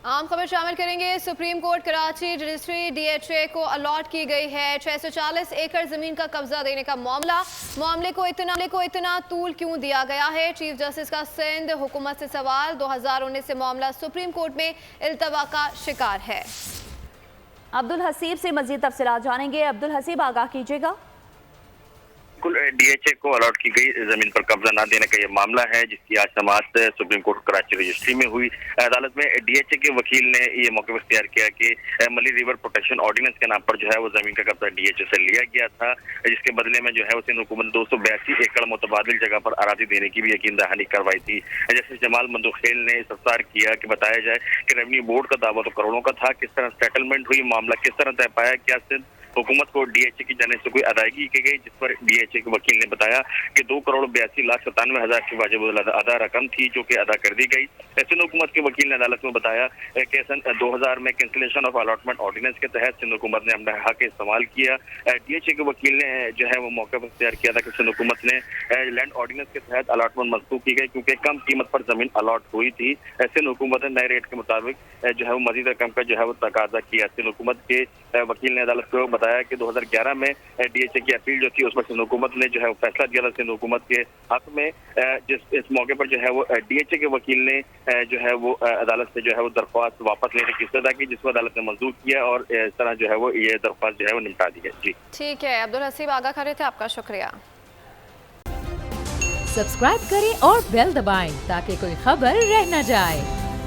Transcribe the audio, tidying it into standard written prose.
आम खबर शामिल करेंगे। Supreme court Karachi registry DHA को अलॉट की गई है 640 एकड़ जमीन का कब्जा देने का मामले को इतना तूल क्यों दिया गया है? चीफ जस्टिस का सिंध हुकूमत से सवाल। 2019 से मामला सुप्रीम कोर्ट में इल्तवा का शिकार है। अब्दुल हसीब से मजीद तफसीलात जानेंगे। अब्दुल हसीब, आगाह कीजिएगा। डीएचए को अलॉट की गई जमीन पर कब्जा न देने का यह मामला है, जिसकी आज समाअत सुप्रीम कोर्ट कराची रजिस्ट्री में हुई। अदालत में डीएचए के वकील ने ये मौके इख्तियार किया कि मली रिवर प्रोटेक्शन ऑर्डिनेंस के नाम पर जो है वो जमीन का कब्जा डीएचए से लिया गया था, जिसके बदले में जो है सिंध हुकूमत 282 एकड़ मुतबादिल जगह पर अराजी देने की भी यकीन दहानी करवाई थी। जैसे जमाल मंदुखेल ने इस्तफसार किया कि बताया जाए कि रेवेन्यू बोर्ड का दावा तो करोड़ों का था, किस तरह सेटलमेंट हुई, मामला किस तरह तय पाया, क्या सिंध हुकूमत को डीएचए की जानिब से कोई अदायगी की गई, जिस पर डीएचए के वकील ने बताया कि 2,82,97,000 की वाजिब अदा रकम थी जो कि अदा कर दी गई। सिंध हुकूमत के वकील ने अदालत में बताया कि सन 2000 में कैंसिलेशन ऑफ अलॉटमेंट ऑर्डिनेंस के तहत सिंध हुकूमत ने अपना हक इस्तेमाल किया। डीएचए के वकील ने जो है वो मौके पर इख्तियार किया था कि सिंध हुकूमत ने लैंड ऑर्डिनेंस के तहत अलॉटमेंट मंसूख की गई क्योंकि कम कीमत पर जमीन अलॉट हुई थी। सिंध हुकूमत ने नए रेट के मुताबिक जो है वो मजीद रकम का जो है वो तकाजा किया। सिंध हुकूमत के वकील ने अदालत को बताया कि 2011 में डीएचए की अपील जो थी उस पर सिंध हुकूमत ने जो है वो फैसला दिया था सिंध हुकूमत के हक में। इस मौके पर जो है वो डीएचए के वकील ने जो है वो अदालत से जो है वो दरख्वास्त वापस लेने की इस्तदा की, जिसको अदालत ने मंजूर किया और इस तरह जो है वो ये दरख्वास्त जो है वो निपटा दी है। जी ठीक है, अब्दुल हसीब आगाह कर रहे थे, आपका शुक्रिया। सब्सक्राइब करें और बेल दबाएं ताकि कोई खबर रह न जाए।